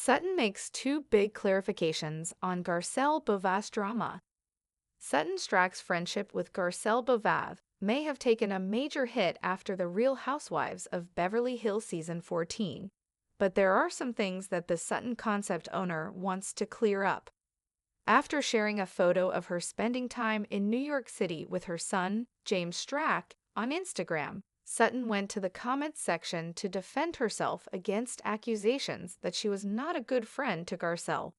Sutton makes two big clarifications on Garcelle Beauvais' drama. Sutton Stracke's friendship with Garcelle Beauvais may have taken a major hit after The Real Housewives of Beverly Hills Season 14, but there are some things that the Sutton concept owner wants to clear up. After sharing a photo of her spending time in New York City with her son, James Stracke, on Instagram, Sutton went to the comments section to defend herself against accusations that she was not a good friend to Garcelle.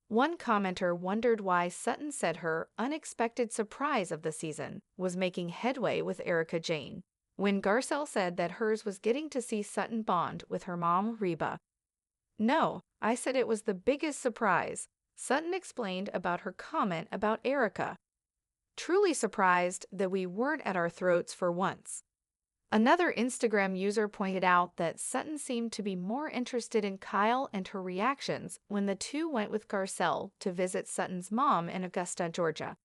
One commenter wondered why Sutton said her unexpected surprise of the season was making headway with Erika Jayne, when Garcelle said that hers was getting to see Sutton bond with her mom, Reeba. "No, I said it was the biggest surprise," Sutton explained about her comment about Erika. "Truly surprised that we weren't at our throats for once." Another Instagram user pointed out that Sutton seemed to be more interested in Kyle and her reactions when the two went with Garcelle to visit Sutton's mom in Augusta, Georgia.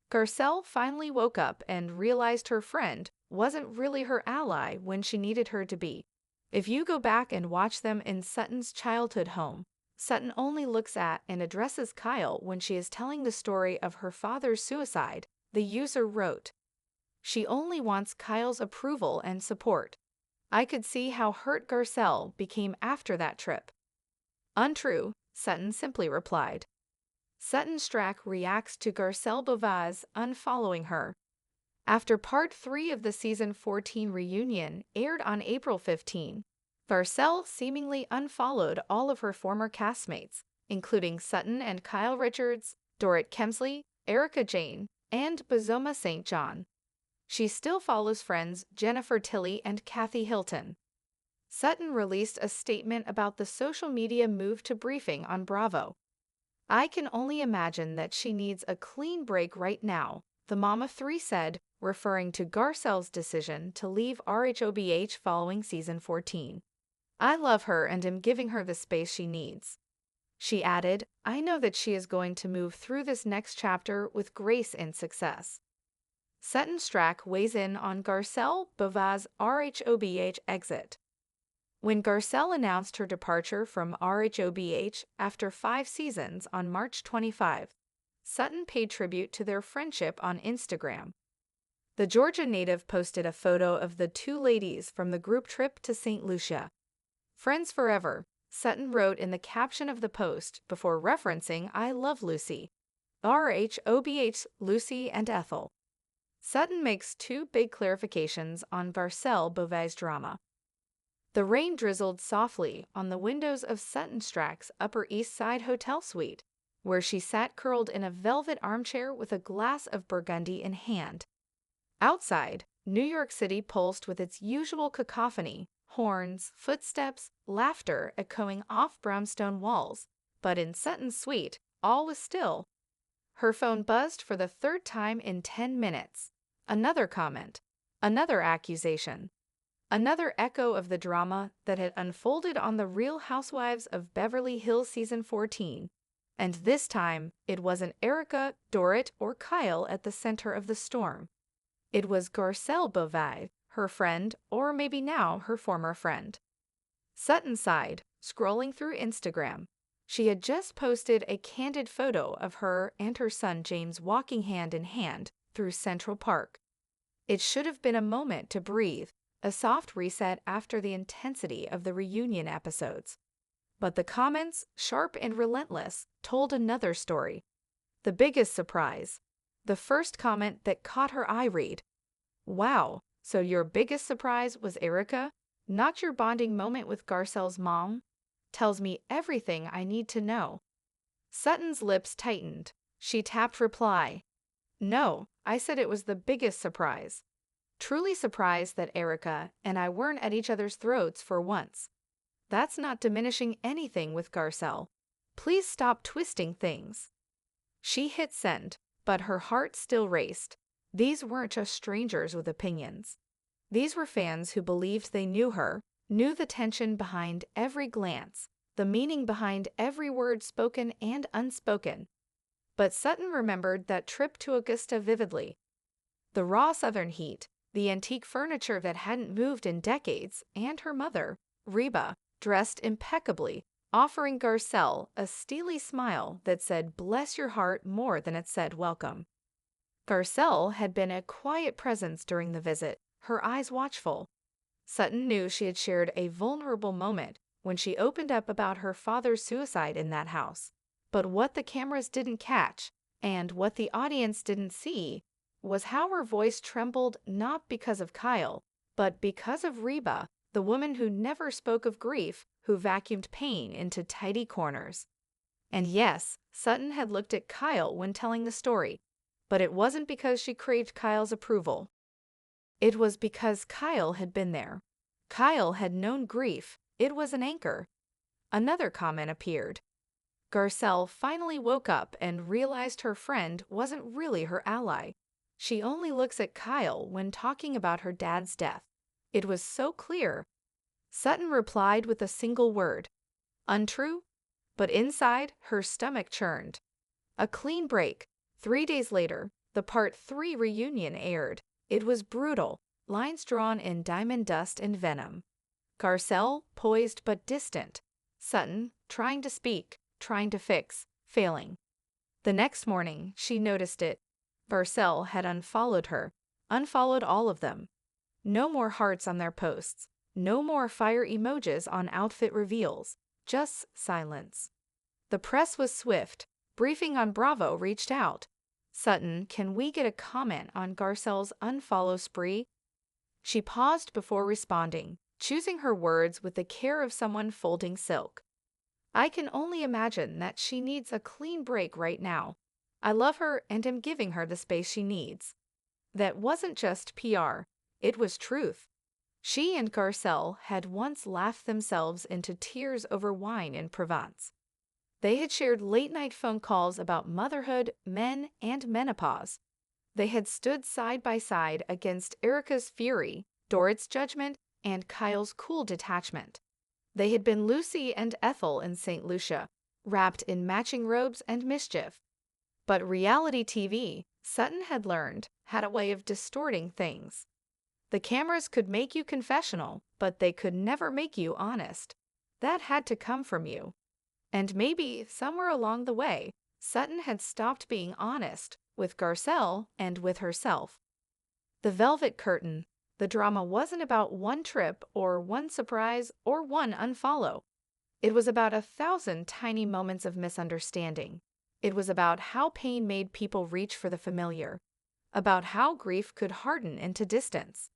Garcelle finally woke up and realized her friend wasn't really her ally when she needed her to be. If you go back and watch them in Sutton's childhood home, Sutton only looks at and addresses Kyle when she is telling the story of her father's suicide, the user wrote. She only wants Kyle's approval and support. I could see how hurt Garcelle became after that trip. Untrue, Sutton simply replied. Sutton Stracke reacts to Garcelle Beauvais unfollowing her. After part 3 of the season 14 reunion aired on April 15, Garcelle seemingly unfollowed all of her former castmates, including Sutton and Kyle Richards, Dorit Kemsley, Erika Jayne, and Bozoma St. John. She still follows friends Jennifer Tilly and Kathy Hilton. Sutton released a statement about the social media move to briefing on Bravo. "I can only imagine that she needs a clean break right now," the mom of three said, referring to Garcelle's decision to leave rhobh following season 14. "I love her and am giving her the space she needs." She added, "I know that she is going to move through this next chapter with grace and success." Sutton Stracke weighs in on Garcelle Beauvais' rhobh exit. When Garcelle announced her departure from rhobh after 5 seasons on March 25, Sutton paid tribute to their friendship on Instagram. The Georgia native posted a photo of the two ladies from the group trip to St. Lucia. "Friends forever," Sutton wrote in the caption of the post before referencing "I love Lucy." rhobh Lucy and Ethel. Sutton makes two big clarifications on Garcelle Beauvais' drama. The rain drizzled softly on the windows of Sutton Stracke's Upper East Side hotel suite, where she sat curled in a velvet armchair with a glass of Burgundy in hand. Outside, New York City pulsed with its usual cacophony, horns, footsteps, laughter echoing off brownstone walls, but in Sutton's suite, all was still. Her phone buzzed for the third time in 10 minutes. Another comment. Another accusation. Another echo of the drama that had unfolded on The Real Housewives of Beverly Hills Season 14. And this time, it wasn't Erika, Dorit, or Kyle at the center of the storm. It was Garcelle Beauvais, her friend, or maybe now her former friend. Sutton sighed, scrolling through Instagram. She had just posted a candid photo of her and her son James walking hand in hand through Central Park. It should have been a moment to breathe, a soft reset after the intensity of the reunion episodes. But the comments, sharp and relentless, told another story. The biggest surprise. The first comment that caught her eye read, "Wow, so your biggest surprise was Erika? Not your bonding moment with Garcelle's mom? Tells me everything I need to know." Sutton's lips tightened. She tapped reply. "No, I said it was the biggest surprise. Truly surprised that Erika and I weren't at each other's throats for once. That's not diminishing anything with Garcelle. Please stop twisting things." She hit send, but her heart still raced. These weren't just strangers with opinions. These were fans who believed they knew her, knew the tension behind every glance, the meaning behind every word spoken and unspoken. But Sutton remembered that trip to Augusta vividly. The raw southern heat, the antique furniture that hadn't moved in decades, and her mother, Reeba, dressed impeccably, offering Garcelle a steely smile that said bless your heart more than it said welcome. Garcelle had been a quiet presence during the visit, her eyes watchful. Sutton knew she had shared a vulnerable moment when she opened up about her father's suicide in that house. But what the cameras didn't catch, and what the audience didn't see, was how her voice trembled not because of Kyle, but because of Reeba, the woman who never spoke of grief, who vacuumed pain into tidy corners. And yes, Sutton had looked at Kyle when telling the story, but it wasn't because she craved Kyle's approval. It was because Kyle had been there. Kyle had known grief. It was an anchor. Another comment appeared. Garcelle finally woke up and realized her friend wasn't really her ally. She only looks at Kyle when talking about her dad's death. It was so clear. Sutton replied with a single word. Untrue? But inside, her stomach churned. A clean break. 3 days later, the Part 3 reunion aired. It was brutal, lines drawn in diamond dust and venom. Garcelle, poised but distant. Sutton, trying to speak, trying to fix, failing. The next morning, she noticed it. Garcelle had unfollowed her, unfollowed all of them. No more hearts on their posts, no more fire emojis on outfit reveals, just silence. The press was swift. Briefing on Bravo reached out. Sutton, can we get a comment on Garcelle's unfollow spree? She paused before responding, choosing her words with the care of someone folding silk. I can only imagine that she needs a clean break right now. I love her and am giving her the space she needs. That wasn't just PR, it was truth. She and Garcelle had once laughed themselves into tears over wine in Provence. They had shared late-night phone calls about motherhood, men, and menopause. They had stood side by side against Erica's fury, Dorrit's judgment, and Kyle's cool detachment. They had been Lucy and Ethel in St. Lucia, wrapped in matching robes and mischief. But reality TV, Sutton had learned, had a way of distorting things. The cameras could make you confessional, but they could never make you honest. That had to come from you. And maybe, somewhere along the way, Sutton had stopped being honest with Garcelle and with herself. The velvet curtain. The drama wasn't about one trip or one surprise or one unfollow. It was about 1,000 tiny moments of misunderstanding. It was about how pain made people reach for the familiar, about how grief could harden into distance.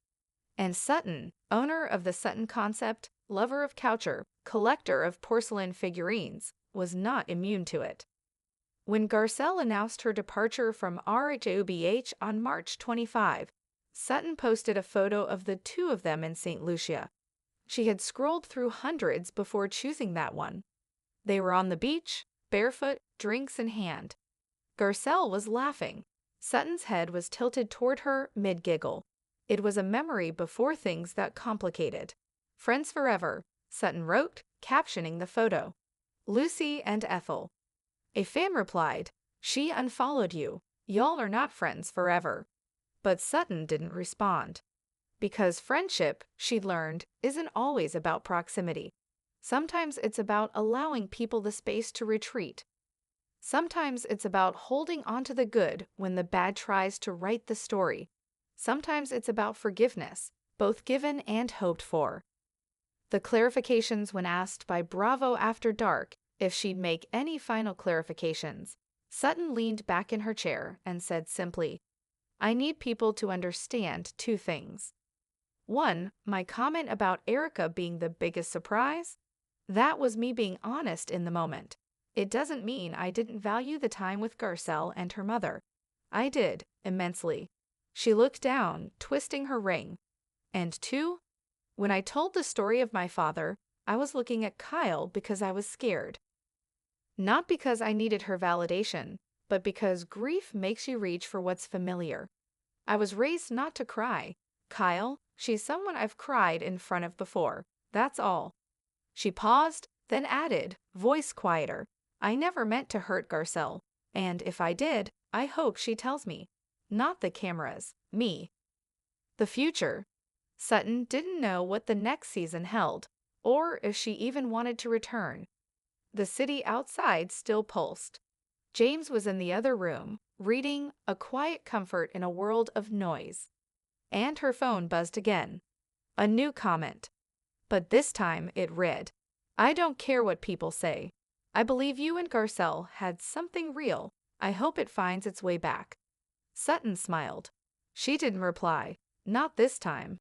And Sutton, owner of the Sutton concept, lover of couture, collector of porcelain figurines, was not immune to it. When Garcelle announced her departure from rhobh on March 25, Sutton posted a photo of the two of them in St. Lucia. She had scrolled through hundreds before choosing that one. They were on the beach, barefoot, drinks in hand. Garcelle was laughing. Sutton's head was tilted toward her mid-giggle. It was a memory before things got complicated. Friends forever, Sutton wrote, captioning the photo. Lucy and Ethel. A fan replied, she unfollowed you. Y'all are not friends forever. But Sutton didn't respond. Because friendship, she'd learned, isn't always about proximity. Sometimes it's about allowing people the space to retreat. Sometimes it's about holding onto the good when the bad tries to write the story. Sometimes it's about forgiveness, both given and hoped for. The clarifications when asked by Bravo After Dark if she'd make any final clarifications, Sutton leaned back in her chair and said simply, I need people to understand two things. One, my comment about Erica being the biggest surprise? That was me being honest in the moment. It doesn't mean I didn't value the time with Garcelle and her mother. I did, immensely. She looked down, twisting her ring. And two, when I told the story of my father, I was looking at Kyle because I was scared. Not because I needed her validation, but because grief makes you reach for what's familiar. I was raised not to cry. Kyle, she's someone I've cried in front of before. That's all. She paused, then added, voice quieter. I never meant to hurt Garcelle, and if I did, I hope she tells me. Not the cameras, me. The future. Sutton didn't know what the next season held, or if she even wanted to return. The city outside still pulsed. James was in the other room, reading A Quiet Comfort in a World of Noise. And her phone buzzed again. A new comment. But this time it read, I don't care what people say. I believe you and Garcelle had something real. I hope it finds its way back. Sutton smiled. She didn't reply. Not this time.